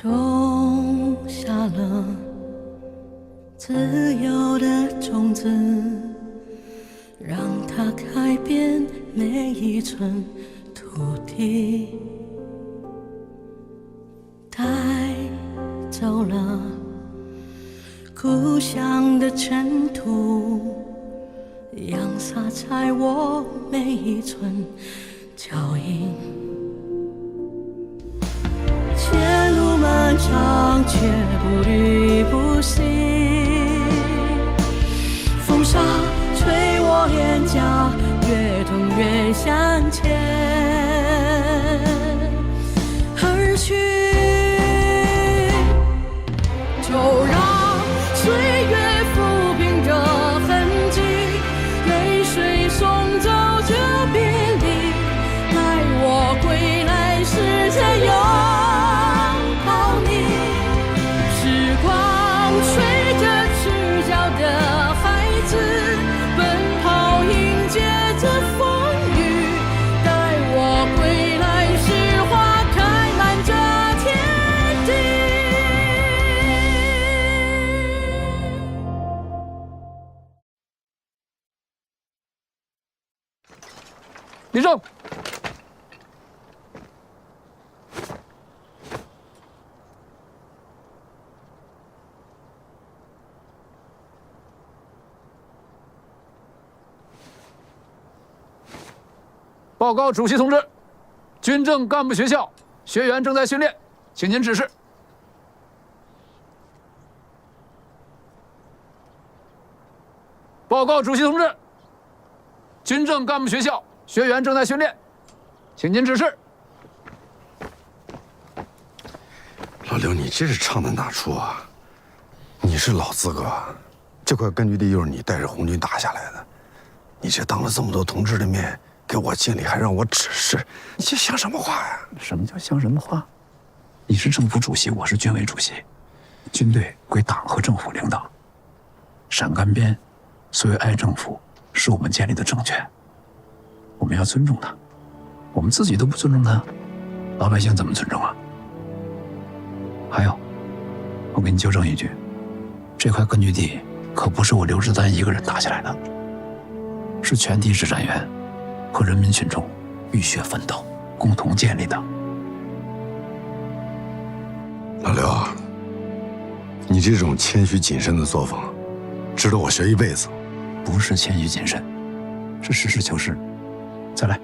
种下了自由的种子，让它改变每一寸土地，带走了故乡的尘土，扬洒在我每一寸脚印。前路漫长，却不离不弃。风沙吹我脸颊，越痛越向前而去。就让岁月抚平这痕迹，任水送走这别离，待我归来时才拥抱你。时光吹着赤脚的孩子，奔跑迎接着风雨，待我归来时花开满这天地。立正。报告主席同志，军政干部学校学员正在训练，请您指示。报告主席同志，军政干部学校学员正在训练，请您指示。老刘，你这是唱的哪出啊？你是老资格，这块根据地又是你带着红军打下来的，你这当了这么多同志的面给我敬礼，还让我指示，你这像什么话呀？什么叫像什么话？你是政府主席，我是军委主席，军队归党和政府领导。陕甘边所谓爱政府，是我们建立的政权，我们要尊重它。我们自己都不尊重它，老百姓怎么尊重啊？还有，我给你纠正一句，这块根据地可不是我刘志丹一个人打下来的，是全体指战员和人民群众浴血奋斗，共同建立的。老刘，你这种谦虚谨慎的作风，值得我学一辈子。不是谦虚谨慎，是实事求是。再来。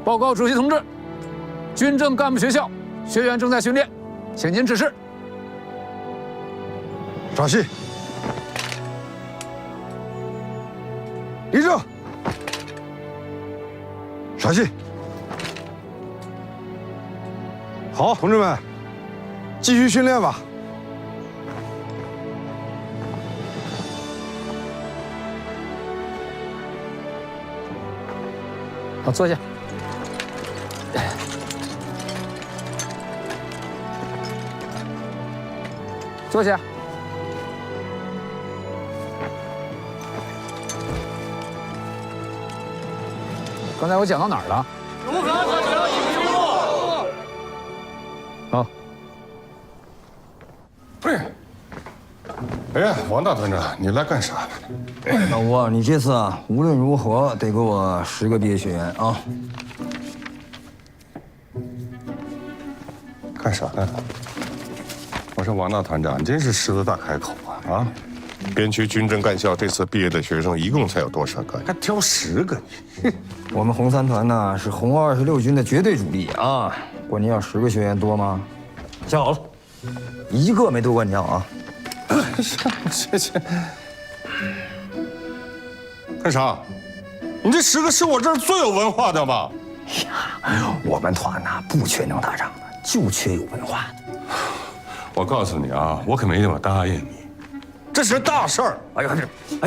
报告主席同志，军政干部学校学员正在训练，请您指示。稍息，立正，稍息。好，同志们，继续训练吧。好，坐下。坐下。刚才我讲到哪儿了？如何才能赢输入？好。哎，王大团长，你来干啥呢？老吴，你这次啊，无论如何得给我10个毕业学员啊！干啥呢？我说王大团长，你真是狮子大开口啊！边区军政干校这次毕业的学生一共才有多少个？还挑10个？我们红三团呢是红26军的绝对主力啊！管你要10个学员多吗？想好了，一个没多过你要啊！这干啥？你这10个是我这儿最有文化的吧？呀，我们团呐不缺能打仗的，就缺有文化的。我告诉你啊，我可没那么答应你，这是大事儿。哎呀，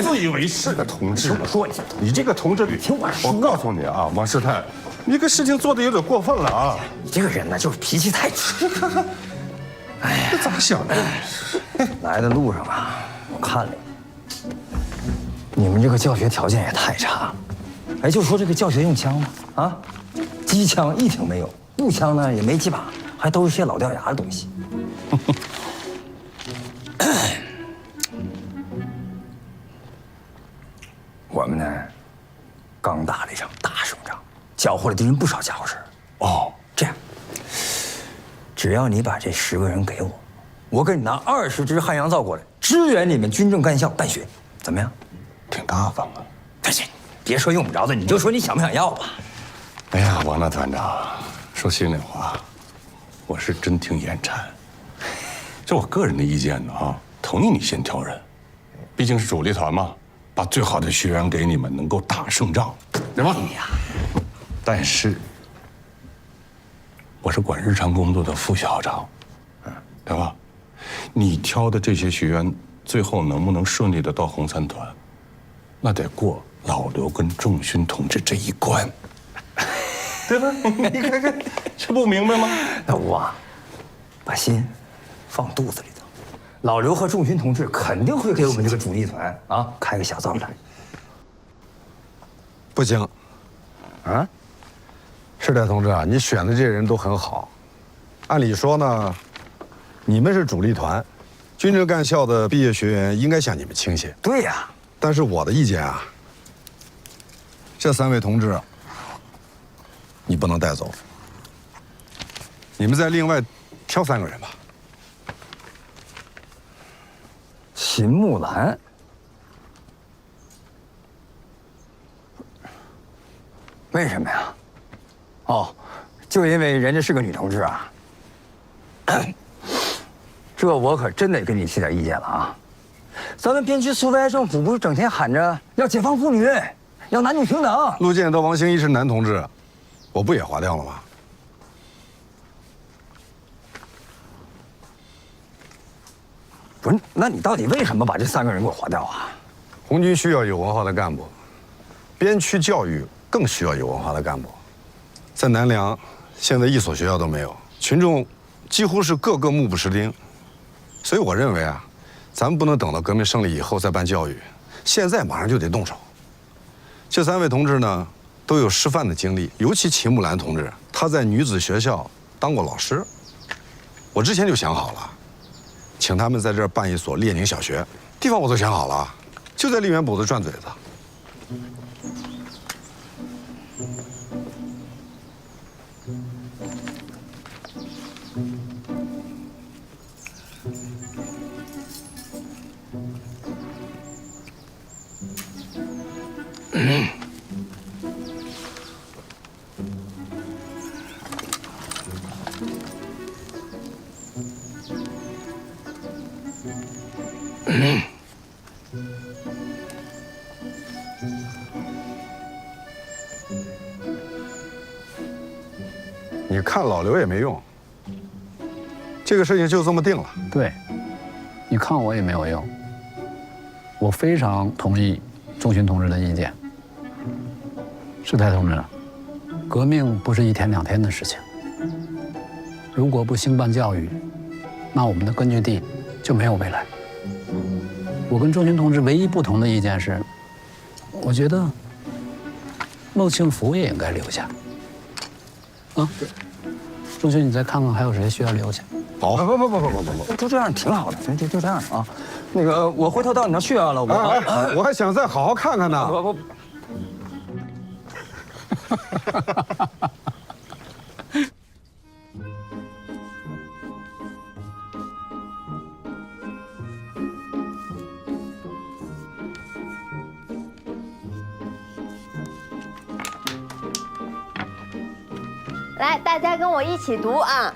自以为是的同志，听我说一下，你这个同志，听我说。我告诉你啊，王师太，你这事情做的有点过分了啊！你这个人呢，就是脾气太直。哎呀，这咋想的？来的路上啊，我看了，你们这个教学条件也太差了。哎，就说这个教学用枪吧，啊，机枪一挺没有，步枪呢也没几把，还都是些老掉牙的东西。我们呢，刚打了一场大胜仗，缴获了敌人不少家伙事儿。哦，这样，只要你把这10个人给我，我给你拿20支汉阳造过来，支援你们军政干校办学，怎么样？挺大方啊。但是，别说用不着的，你就说你想不想要吧。哎呀，王大团长，说心里话，我是真挺眼馋。这我个人的意见呢啊，同意你先挑人，毕竟是主力团嘛，把最好的学员给你们，能够打胜仗，对吧？哎呀，但是我是管日常工作的副校长，对吧？你挑的这些学员，最后能不能顺利的到红三团，那得过老刘跟仲勋同志这一关，对吧？你看看，这不明白吗？那我啊，把心放肚子里头。老刘和仲勋同志肯定会给我们这个主力团啊开个小灶台。不行，啊，世代同志啊，你选的这些人都很好。按理说呢，你们是主力团，军政干校的毕业学员应该向你们倾斜。对呀。但是我的意见啊，这3位同志，你不能带走。你们再另外挑3个人吧。秦木兰，为什么呀？哦，就因为人家是个女同志啊。这我可真得跟你提点意见了啊！咱们边区苏维埃政府不是整天喊着要解放妇女，要男女平等？陆建德、王兴一是男同志，我不也划掉了吗？不是，那你到底为什么把这3个人给我划掉啊？红军需要有文化的干部，边区教育更需要有文化的干部。在南梁，现在1所学校都没有，群众几乎是个个目不识丁。所以我认为啊，咱们不能等到革命胜利以后再办教育，现在马上就得动手。这3位同志呢，都有师范的经历，尤其秦木兰同志，他在女子学校当过老师。我之前就想好了，请他们在这儿办一所列宁小学，地方我都想好了，就在丽园堡子转嘴子。你看老刘也没用，这个事情就这么定了。对，你看我也没有用。我非常同意仲勋同志的意见。世泰同志，革命不是1天2天的事情。如果不兴办教育，那我们的根据地就没有未来。我跟仲勋同志唯一不同的意见是，我觉得孟庆福也应该留下。啊，仲勋，你再看看还有谁需要留下？好，不，就这样挺好的，就这样啊。那个，我回头到你那去啊，老伯。我还想再好好看看呢。我。来，大家跟我一起读啊！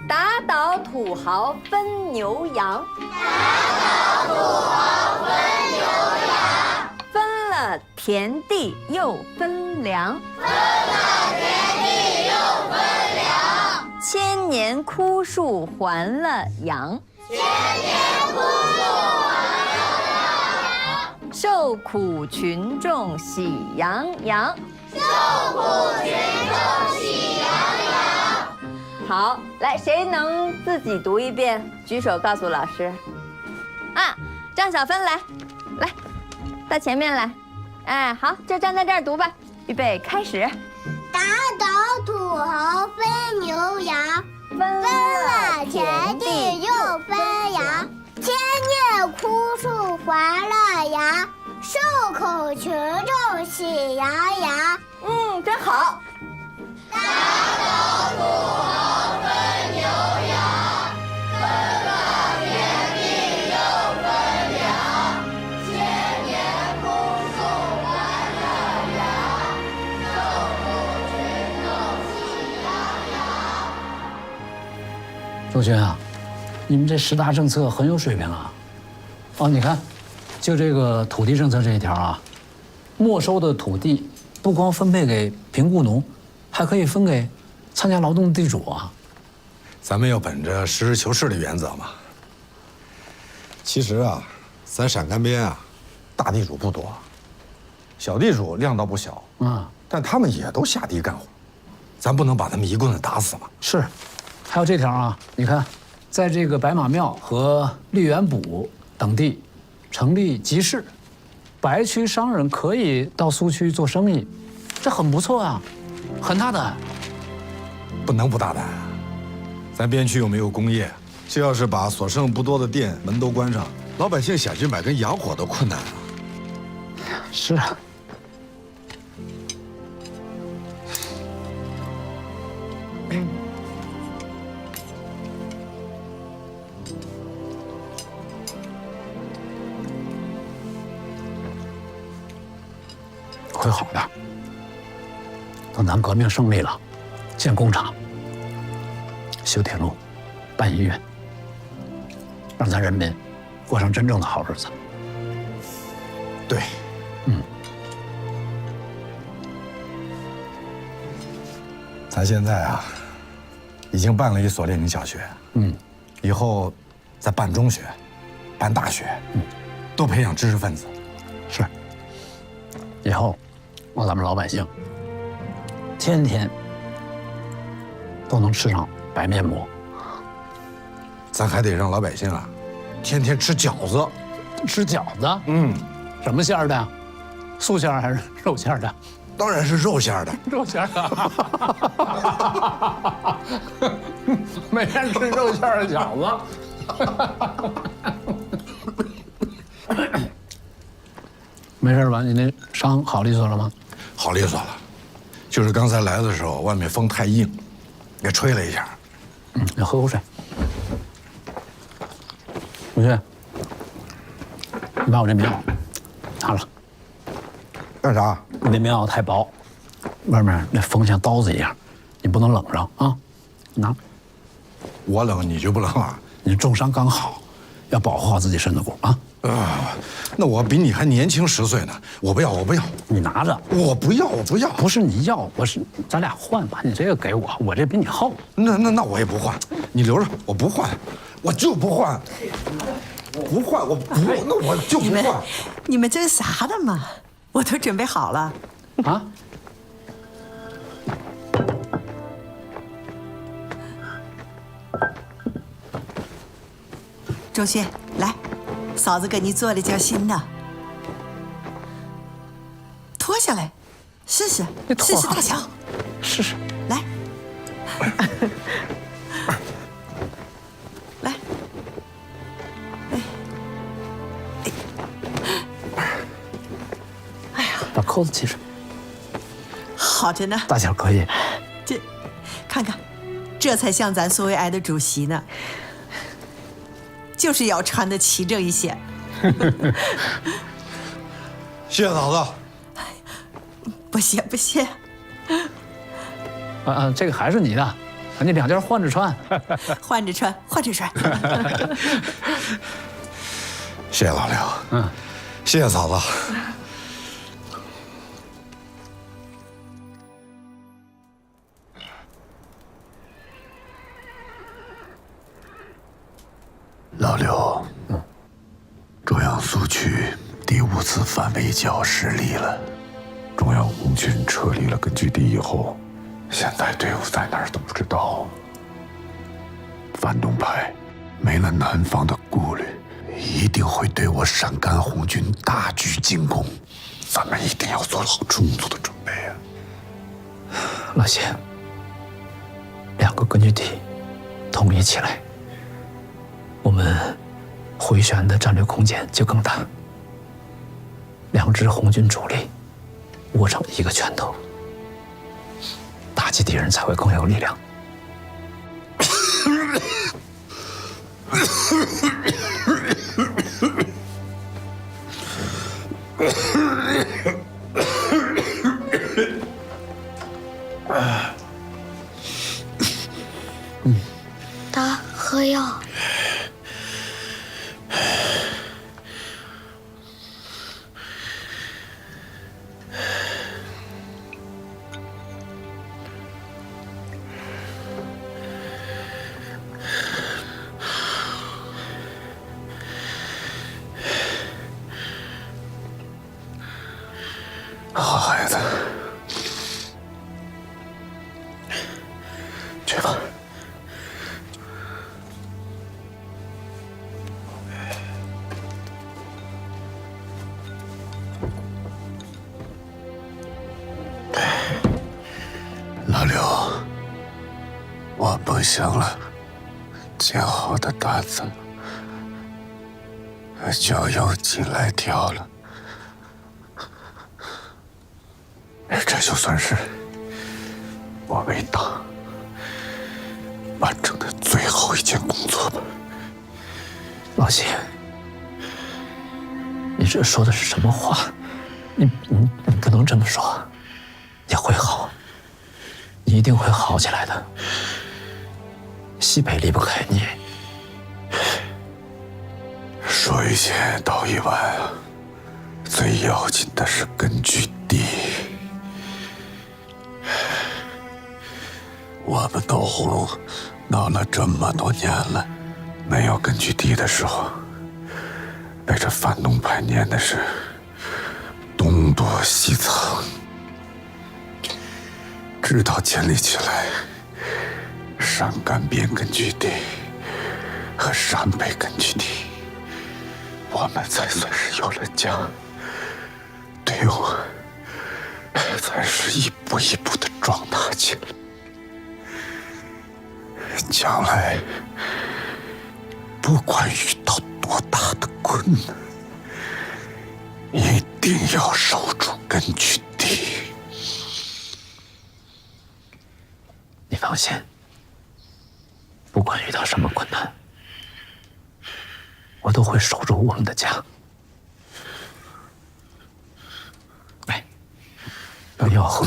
打倒土豪分牛羊，打倒土豪分牛羊，分了田地又分粮，分了田地又分粮，千年枯树还了阳，千年枯树还了阳，受苦群众喜洋洋，受苦群众喜洋洋。好，来，谁能自己读一遍？举手告诉老师。啊，张小芬来，来。到前面来。哎，好，就站在这儿读吧。预备，开始。打倒土豪分牛羊，分了田地又分羊。千叶枯树还了阳，兽口群众喜洋洋。真好。打倒土豪分牛羊，分了田地又分粮。千年枯树还了阳，兽口群众喜洋洋。周军啊，你们这10大政策很有水平啊！哦，你看，就这个土地政策这一条啊，没收的土地不光分配给贫雇农，还可以分给参加劳动的地主啊。咱们要本着实事求是的原则嘛。其实啊，咱陕甘边啊，大地主不多，小地主量倒不小，但他们也都下地干活，咱不能把他们一棍子打死嘛。是，还有这条啊，你看，在这个白马庙和荔园堡等地成立集市，白区商人可以到苏区做生意，这很不错啊，很大胆。不能不大胆啊！咱边区又没有工业，这要是把所剩不多的店门都关上，老百姓想去买根洋火都困难啊。是啊。会好的。等咱革命胜利了，建工厂、修铁路、办医院，让咱人民过上真正的好日子。对，咱现在啊，已经办了一所列宁小学，以后再办中学、办大学，多培养知识分子。是，以后让咱们老百姓天天都能吃上白面馍。咱还得让老百姓啊，天天吃饺子。吃饺子？什么馅儿的？素馅儿还是肉馅儿的？当然是肉馅儿的。肉馅儿的。每天吃肉馅儿的饺子。没事吧？你那伤好利索了吗？好利索了，就是刚才来的时候，外面风太硬，给吹了一下。你喝口水。同学，你把我这棉袄拿了。干啥？你那棉袄太薄，外面那风像刀子一样，你不能冷着啊！拿。我冷你就不冷了？你重伤刚好，要保护好自己身子骨啊！那我比你还年轻10岁呢，我不要，我不要。你拿着。我不要，我不要。不是你要，我是咱俩换吧。你这个给我，我这比你厚。那我也不换，你留着，我不换，我就不换。不换，我不，那我就不换。你们争啥的嘛？我都准备好了。啊？周迅，来，嫂子给你做了件新的，脱下来，试试，试试大小，试试，来，来，哎呀，把扣子系上，好着呢，大小可以。这，看看，这才像咱苏维埃的主席呢。就是要穿的齐整一些。谢谢嫂子。不谢不谢。这个还是你的，你2件换着穿。换着穿，换着穿。谢谢老刘。谢谢嫂子。老刘，中央苏区第5次反围剿失利了。中央红军撤离了根据地以后，现在队伍在哪儿都不知道。反动派没了南方的顾虑，一一定会对我陕甘红军大举进攻，咱们一定要做好充足的准备啊！老谢，2个根据地统一起来，我们回旋的战略空间就更大。2支红军主力握成一个拳头，打击敌人才会更有力量。答，喝药。好孩子，去吧。老刘，我不行了，今后的担子就由你来挑了。这就算是我为党完成的最后一件工作吧。老谢，你这说的是什么话？你不能这么说。你会好，你一定会好起来的。西北离不开你。说一千道一万啊，最要紧的是根据地。我们东葫芦闹了这么多年了，没有根据地的时候，被这反动派撵的是东躲西藏，直到建立起来陕甘边根据地和陕北根据地，我们才算是有了家，队伍才是一步一步的壮大起来。将来不管遇到多大的困难，一定要守住根据地。你放心，不管遇到什么困难，我都会守住我们的家。来，有药喝。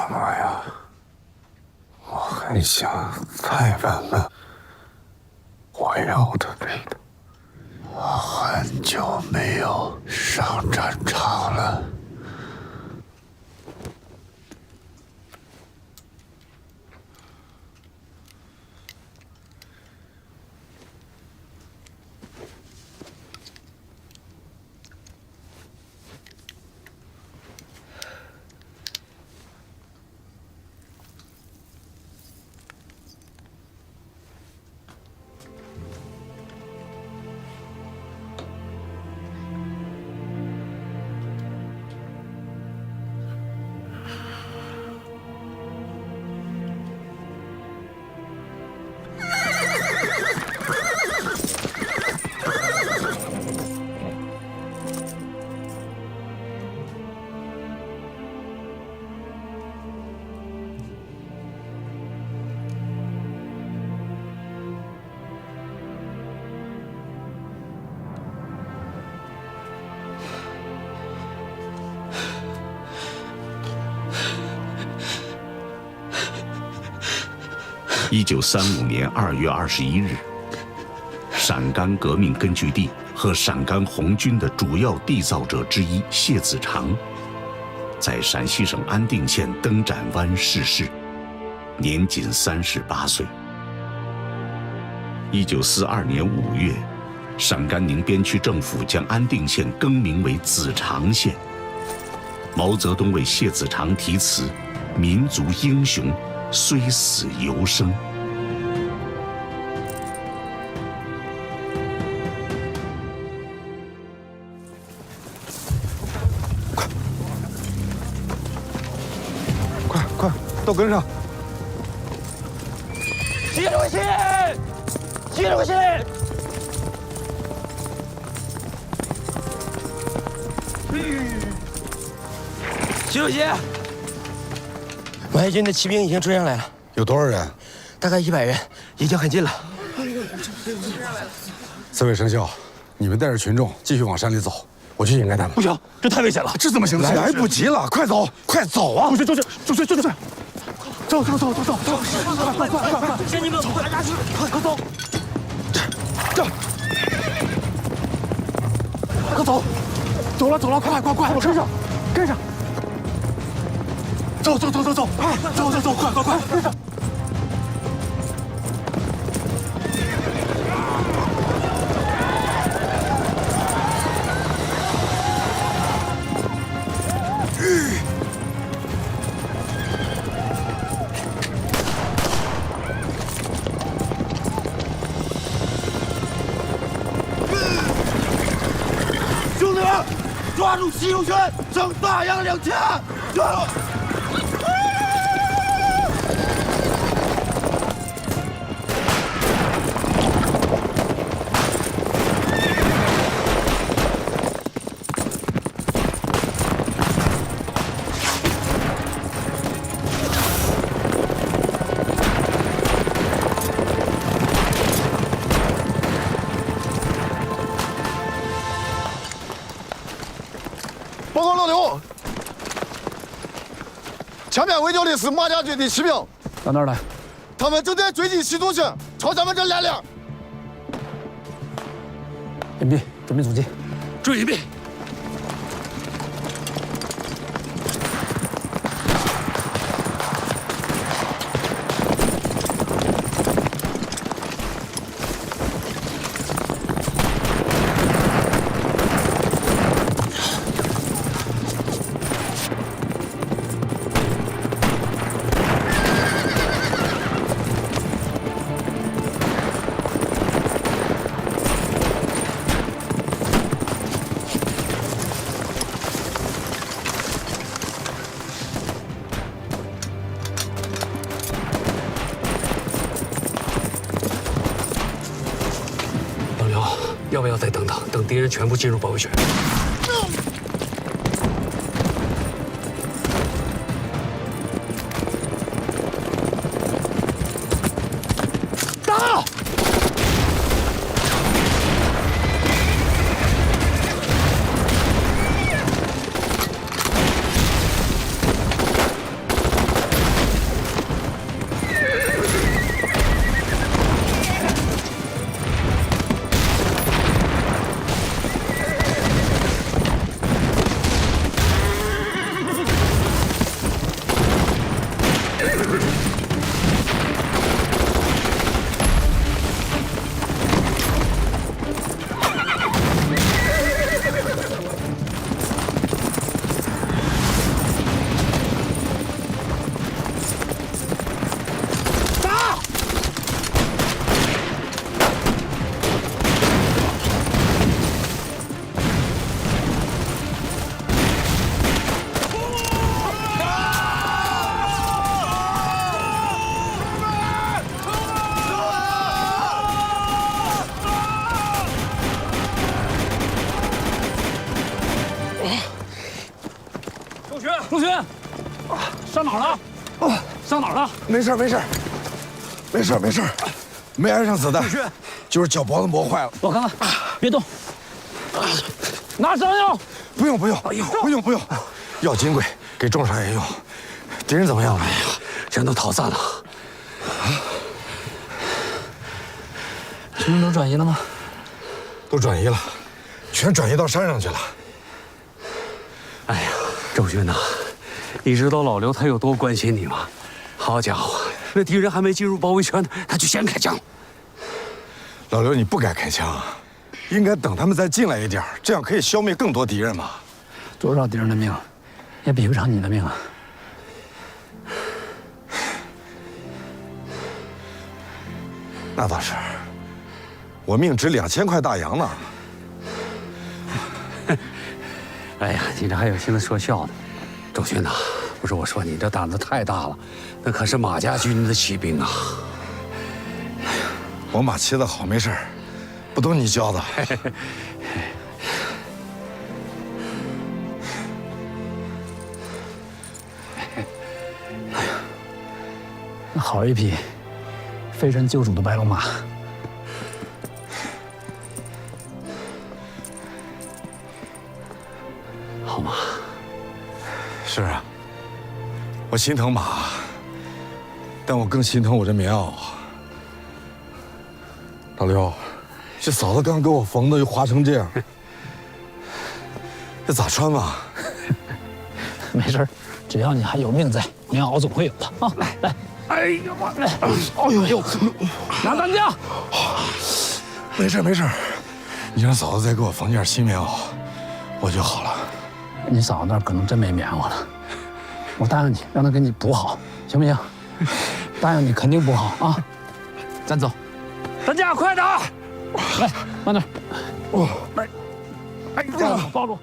妈呀，我很想再闻闻火药的味道。我很久没有上战场了。1935年2月21日，陕甘革命根据地和陕甘红军的主要缔造者之一谢子长，在陕西省安定县灯盏湾逝世，年仅38岁。1942年5月，陕甘宁边区政府将安定县更名为子长县。毛泽东为谢子长题词：“民族英雄，虽死犹生。”快，都跟上！习主席，习主席！习主席，淮军的骑兵已经追上来了，有多少人？大概100人，已经很近了。4位生肖，你们带着群众继续往山里走，我去掩盖他们。不行，这太危险了，这怎么行？来不及了，快走，快走啊！主席，走，兄弟们，快下去，快走！快走！走了，快，我跟上，跟上！走，快，跟上！兄弟们，抓住习仲勋，整大洋2千！抓住！报告老刘，前面围剿的是马家军的骑兵，到哪儿来？他们正在追击习仲勋，朝咱们这来了。隐蔽，准备阻击。注意隐蔽。要不要再等敌人全部进入包围圈？打！仲勋，上哪儿了？上哪儿了？没事，没挨上子弹，就是脚脖子磨坏了。我看看，别动，拿伤药。不用，不用，药金贵，给重伤也用。敌人怎么样了？哎呀，人都逃散了。军人都转移了吗？都转移了，全转移到山上去了。哎呀，仲勋呐，你知道老刘他有多关心你吗？好家伙，那敌人还没进入包围圈呢，他就先开枪。老刘，你不该开枪，应该等他们再进来一点，这样可以消灭更多敌人嘛。多少敌人的命，也比不上你的命啊！那倒是，我命值2000块大洋呢。哎呀，你这还有心思说笑呢？周迅呐，不是我说你这胆子太大了，那可是马家军的骑兵啊！我马骑得好，没事儿，不都你教的。那好一匹飞身救主的白龙马。好马。是啊，我心疼马，但我更心疼我这棉袄。老刘，这嫂子刚给我缝的，又划成这样，这咋穿嘛？没事，只要你还有命在，棉袄总会有的啊！来，哎呀妈！哎呦，拿担架。没事没事，你让嫂子再给我缝件新棉袄，我就好了。你嫂子那儿可能真没棉袄了，我答应你，让她给你补好，行不行？答应你肯定补好啊！咱走。担架，快点！来，慢点。来，哎呀，抱住。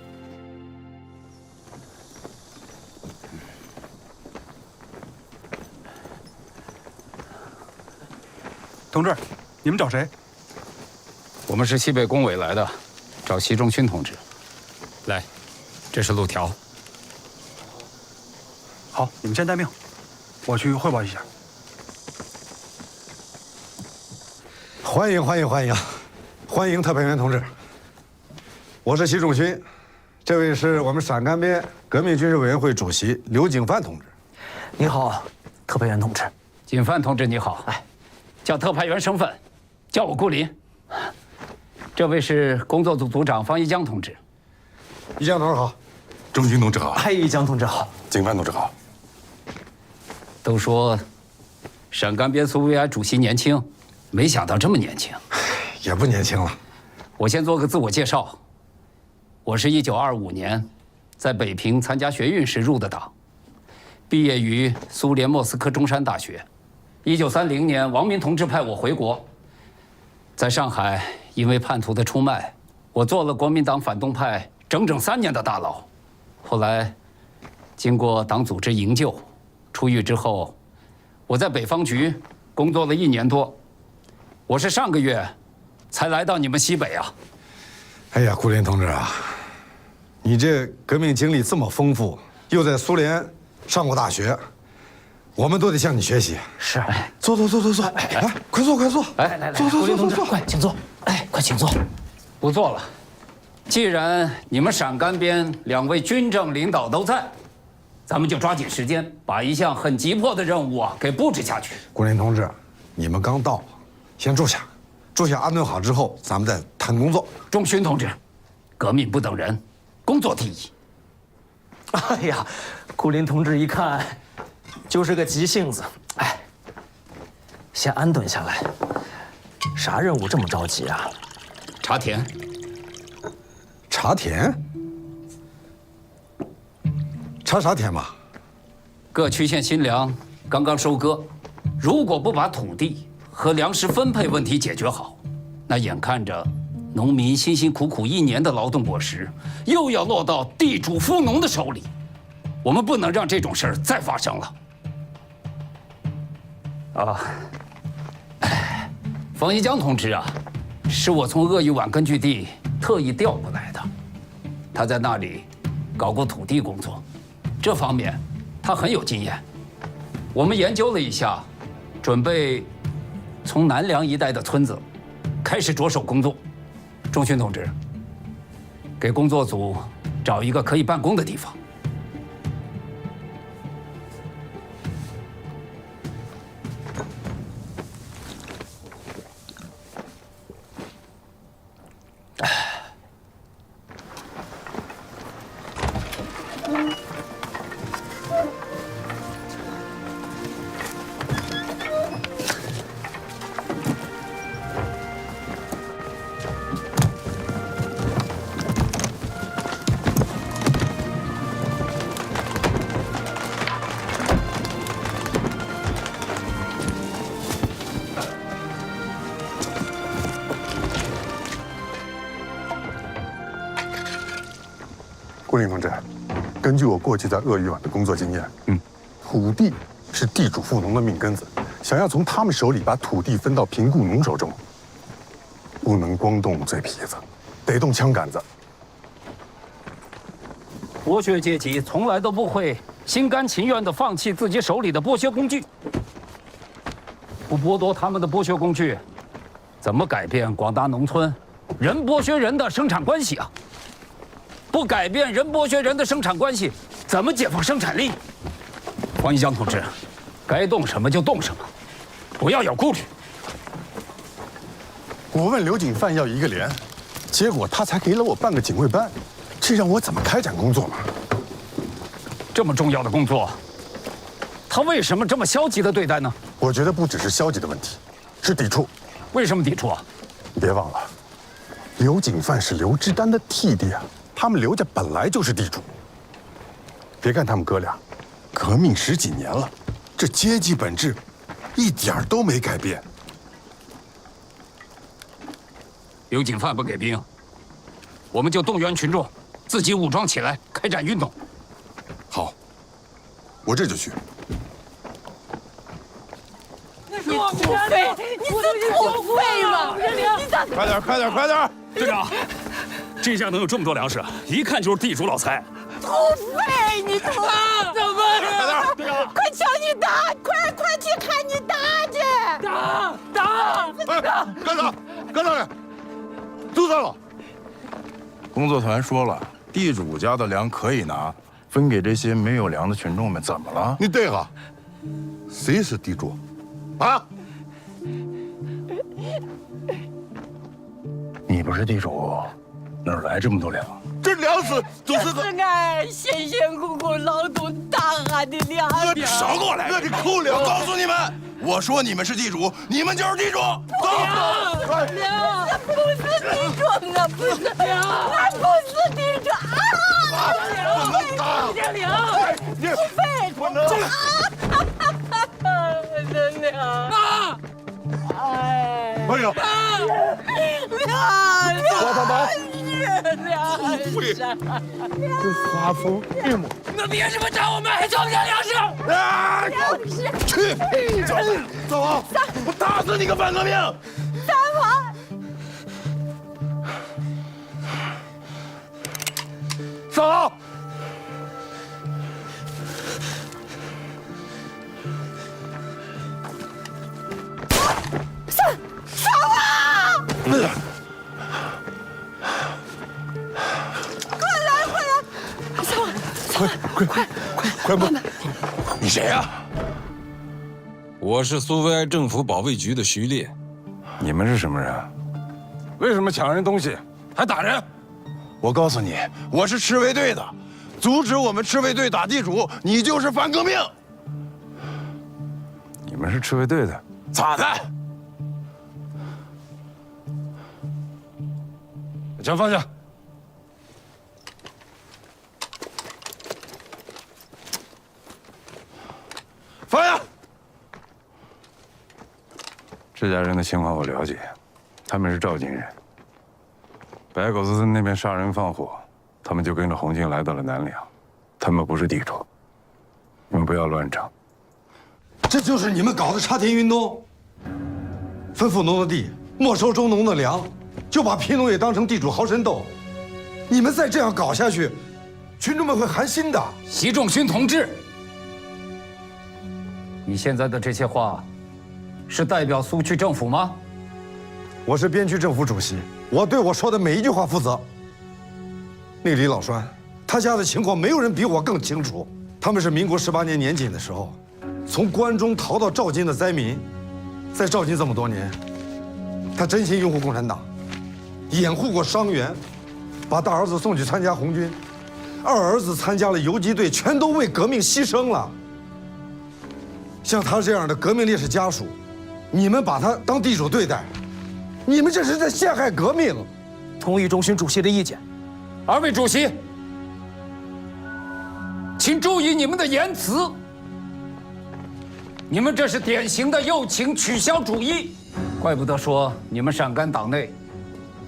同志，你们找谁？我们是西北工委来的，找习仲勋同志。来，这是路条。好，你们先待命，我去汇报一下。欢迎欢迎欢迎，欢迎特派员同志。我是习仲勋，这位是我们陕甘边革命军事委员会主席刘景范同志。你好，特派员同志。景范同志你好，哎，叫特派员身份，叫我顾林。这位是工作组组长方一江同志。一江同志好，仲勋同志好，嗨，一江同志好，景范同志好。都说陕甘边苏维埃主席年轻，没想到这么年轻。也不年轻了。我先做个自我介绍，我是1925年在北平参加学运时入的党，毕业于苏联莫斯科中山大学。1930年，王明同志派我回国，在上海因为叛徒的出卖，我坐了国民党反动派整整3年的大牢。后来，经过党组织营救，出狱之后，我在北方局工作了1年多。我是上个月才来到你们西北啊。哎呀，顾林同志啊，你这革命经历这么丰富，又在苏联上过大学，我们都得向你学习。是，坐，来，快坐，快坐。来，坐，顾林同志，快请坐。哎，快请坐。不做了。既然你们陕甘边2位军政领导都在，咱们就抓紧时间把一项很急迫的任务啊给布置下去。顾林同志，你们刚到，先住下，安顿好之后，咱们再谈工作。仲勋同志，革命不等人，工作第一。哎呀，顾林同志一看就是个急性子，哎，先安顿下来。啥任务这么着急啊？查田。查田？查啥田嘛？各区县新粮刚刚收割，如果不把土地和粮食分配问题解决好，那眼看着农民辛辛苦苦1年的劳动果实又要落到地主富农的手里。我们不能让这种事儿再发生了。啊，方一江同志啊，是我从鄂豫皖根据地特意调过来的，他在那里搞过土地工作，这方面他很有经验。我们研究了一下，准备从南梁一带的村子开始着手工作。仲勋同志，给工作组找一个可以办公的地方。顾林同志，根据我过去在鄂豫皖的工作经验，土地是地主富农的命根子，想要从他们手里把土地分到贫雇农手中，不能光动嘴皮子，得动枪杆子。剥削阶级从来都不会心甘情愿地放弃自己手里的剥削工具。不剥夺他们的剥削工具，怎么改变广大农村人剥削人的生产关系啊？不改变人剥削人的生产关系，怎么解放生产力？黄一江同志，该动什么就动什么，不要有顾虑。我问刘景范要1个连，结果他才给了我半个警卫班，这让我怎么开展工作嘛？这么重要的工作，他为什么这么消极的对待呢？我觉得不只是消极的问题，是抵触。为什么抵触啊？你别忘了，刘景范是刘志丹的弟弟啊，他们刘家本来就是地主。别看他们哥俩，革命10几年了，这阶级本质一点儿都没改变。刘景范不给兵，我们就动员群众，自己武装起来，开展运动。好，我这就去。你土匪！你是土匪吗？你咋？快点，快点，快点！队长，这下能有这么多粮食，一看就是地主老财。土匪！你怎么了？队长，快瞧你打！快去看你打去！打！干啥？干啥呀？都散了。工作团说了，地主家的粮可以拿，分给这些没有粮的群众们，怎么了？你对了，谁是地主？啊？你不是地主，哪儿来这么多粮？这粮食都是俺辛辛苦苦劳动打下的粮。你少给我来！你扣粮！我告诉你们，我说你们是地主，你们就是地主。走！粮，那不是地主，那不是粮，那不是地主啊！不能打！这粮，土匪，不能！娘啊！哎呀！抓他吧！土匪！这发疯病吗？那凭什么找我们，还找不着粮食？啊！粮食！去！走！我打死你个反革命！三王！走！三王！快来！三王！快慢！你谁呀？我是苏维埃政府保卫局的徐烈。你们是什么人？为什么抢人东西还打人？我告诉你，我是赤卫队的，阻止我们赤卫队打地主，你就是反革命。你们是赤卫队的，咋的？把枪放下。放下！这家人的情况我了解，他们是赵金人。白狗子在那边杀人放火，他们就跟着红军来到了南梁。他们不是地主，你们不要乱整。这就是你们搞的插田运动，分富农的地，没收中农的粮，就把贫农也当成地主豪绅斗。你们再这样搞下去，群众们会寒心的。习仲勋同志，你现在的这些话，是代表苏区政府吗？我是边区政府主席，我对我说的每一句话负责。那个李老栓，他家的情况没有人比我更清楚。他们是民国18年年仅的时候，从关中逃到赵金的灾民，在赵金这么多年，他真心拥护共产党，掩护过伤员，把大儿子送去参加红军，二儿子参加了游击队，全都为革命牺牲了。像他这样的革命烈士家属，你们把他当地主对待，你们这是在陷害革命。同意中勋主席的意见。二位主席，请注意你们的言辞。你们这是典型的右倾取消主义，怪不得说你们陕甘党内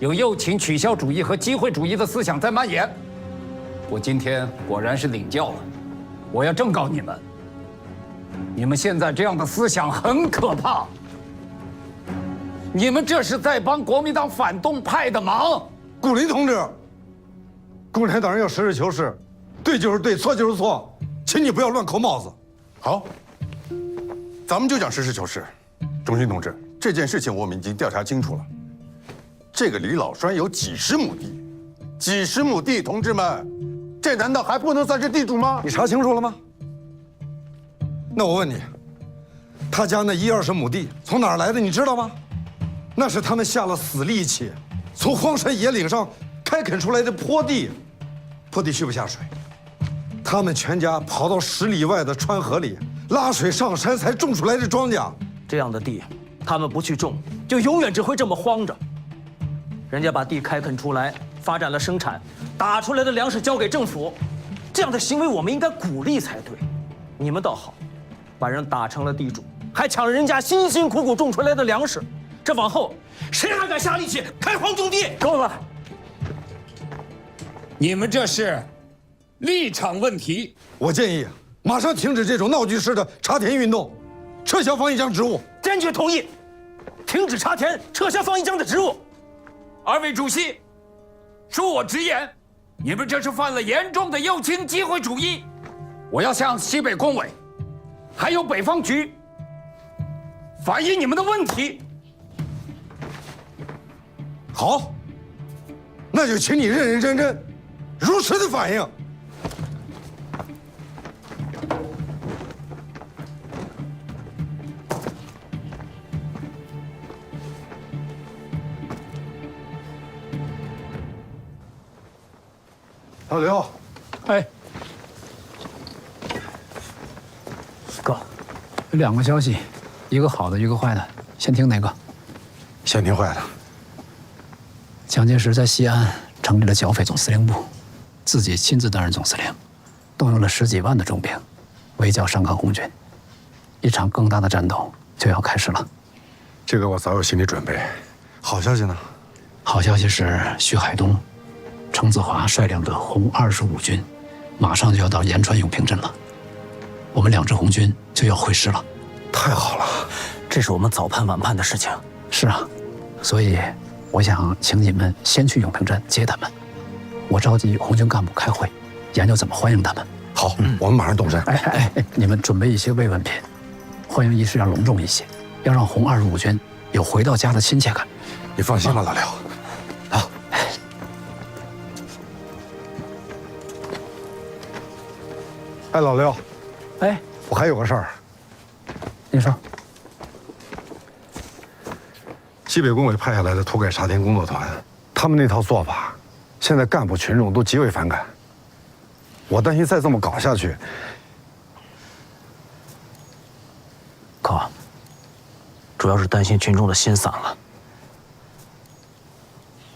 有右倾取消主义和机会主义的思想在蔓延。我今天果然是领教了。我要正告你们，你们现在这样的思想很可怕。你们这是在帮国民党反动派的忙。顾林同志，共产党人要实事求是，对就是对，错就是错，请你不要乱扣帽子。好，咱们就讲实事求是。中勋同志，这件事情我们已经调查清楚了。这个李老栓有几十亩地，几十亩地，同志们，这难道还不能算是地主吗？你查清楚了吗？那我问你，他家那10-20亩地从哪儿来的？你知道吗？那是他们下了死力气，从荒山野岭上开垦出来的坡地，坡地蓄不下水，他们全家跑到10里外的川河里拉水上山才种出来的庄稼。这样的地，他们不去种，就永远只会这么荒着。人家把地开垦出来，发展了生产，打出来的粮食交给政府，这样的行为我们应该鼓励才对。你们倒好，把人打成了地主，还抢人家辛辛苦苦种出来的粮食，这往后谁还敢下力气开荒种地？够了！你们这是立场问题。我建议马上停止这种闹剧式的查田运动，撤销方一江职务。坚决同意，停止查田，撤销方一江的职务。二位主席，恕我直言，你们这是犯了严重的右倾机会主义。我要向西北工委，还有北方局反映你们的问题。好，那就请你认认真真、如实的反映。老刘，哎，哥，有2个消息，一个好的，一个坏的，先听哪个？先听坏的。蒋介石在西安成立了剿匪总司令部，自己亲自担任总司令，动用了10几万的重兵，围剿上港红军，一场更大的战斗就要开始了。这个我早有心理准备。好消息呢？好消息是徐海东、程子华率领的红25军，马上就要到延川永平镇了。我们2支红军就要会师了。太好了，这是我们早盼晚盼的事情。是啊，所以我想请你们先去永平镇接他们。我召集红军干部开会，研究怎么欢迎他们。好，我们马上动身。哎，你们准备一些慰问品，欢迎仪式要隆重一些，要让红25军有回到家的亲切感。你放心吧，老刘。好。哎，老刘，哎，我还有个事儿。你说。西北工委派下来的土改查田工作团，他们那套做法，现在干部群众都极为反感。我担心再这么搞下去，哥，主要是担心群众的心散了。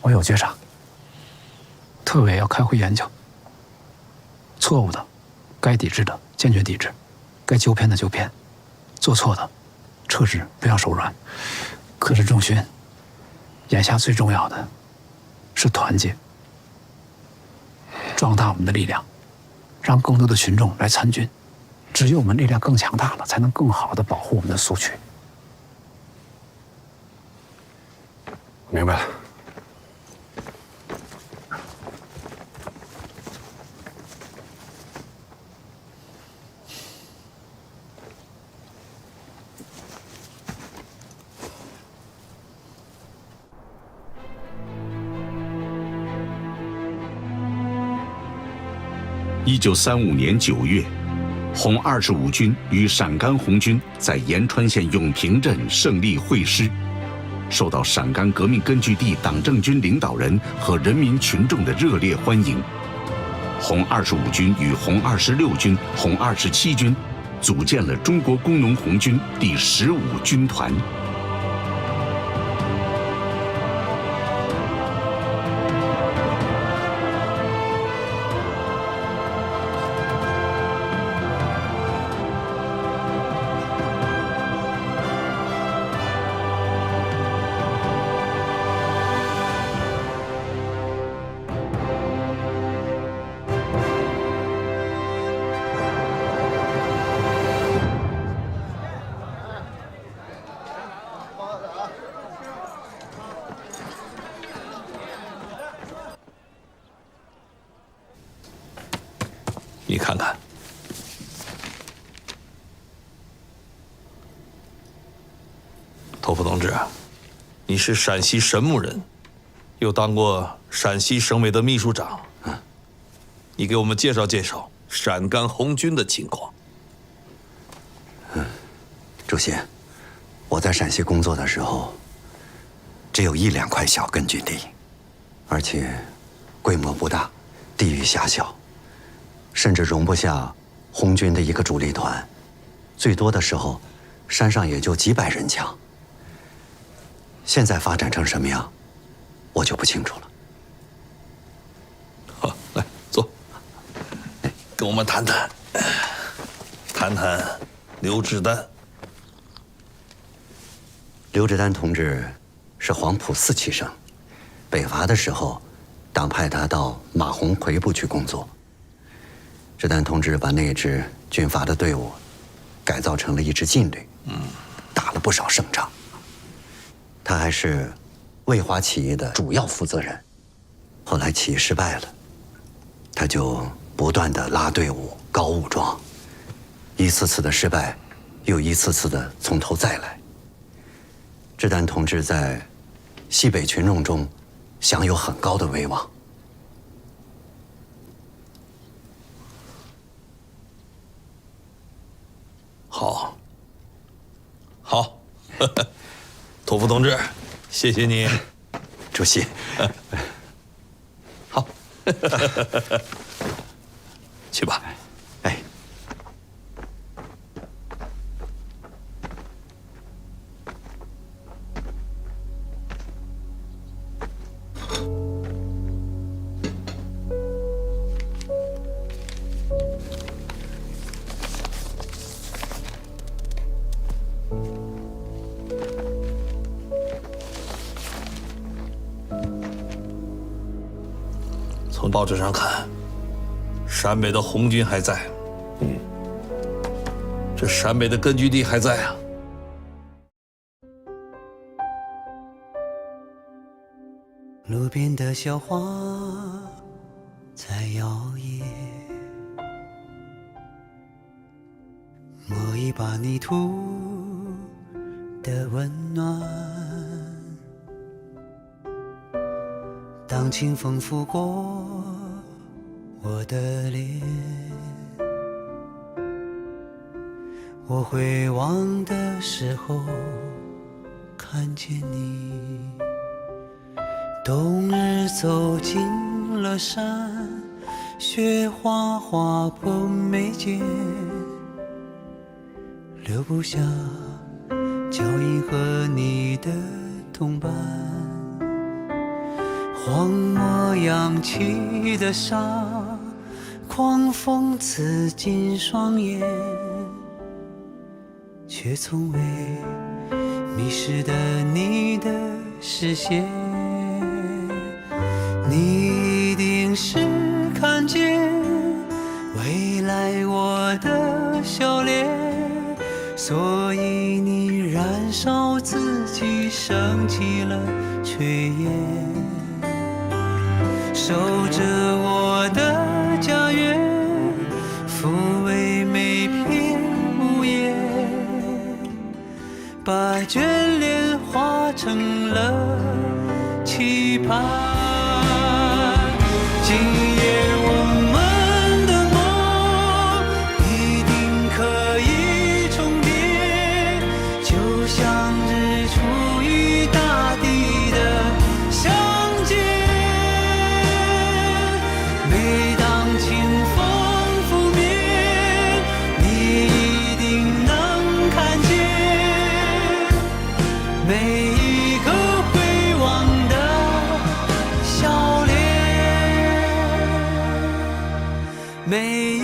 我有觉察，特委要开会研究。错误的，该抵制的坚决抵制，该纠偏的纠偏，做错的撤职，不要手软。可是仲勋，眼下最重要的是团结，壮大我们的力量，让更多的群众来参军。只有我们力量更强大了，才能更好地保护我们的苏区。明白了。1935年9月，红25军与陕甘红军在延川县永平镇胜利会师，受到陕甘革命根据地党政军领导人和人民群众的热烈欢迎。红25军与红26军、红27军组建了中国工农红军第15军团。你看看，头副同志，你是陕西神木人，又当过陕西省委的秘书长，你给我们介绍介绍陕甘红军的情况。主席，我在陕西工作的时候，只有1-2块小根据地，而且规模不大，地域狭小，甚至容不下红军的一个主力团，最多的时候，山上也就几百人强。现在发展成什么样，我就不清楚了。好，来坐，跟我们谈谈刘志丹。刘志丹同志是黄埔4期生，北伐的时候，党派他到马鸿逵部去工作。志丹同志把那支军阀的队伍改造成了一支劲旅，打了不少胜仗。他还是渭华起义的主要负责人。后来起义失败了，他就不断的拉队伍、搞武装，一次次的失败，又一次次的从头再来。志丹同志在西北群众中享有很高的威望。好，头副同志，谢谢你，主席。好，去吧。哎。从报纸上看，陕北的红军还在，这陕北的根据地还在啊。路边的小花在摇曳，摸一把泥土的温暖。当清风拂过我的脸，我回望的时候看见你。冬日走进了山，雪花划破眉间，留不下脚印和你的同伴。荒漠扬起的沙，狂风刺进双眼，却从未迷失的你的视线。你一定是看见未来我的笑脸，所以你燃烧自己，升起了炊烟。守着我的家园，抚慰每片屋檐，把眷恋化成了期盼。今夜我们的梦一定可以重叠，就像日出与大地的相见。每当清风拂面，你一定能看见每一个回望的笑脸，每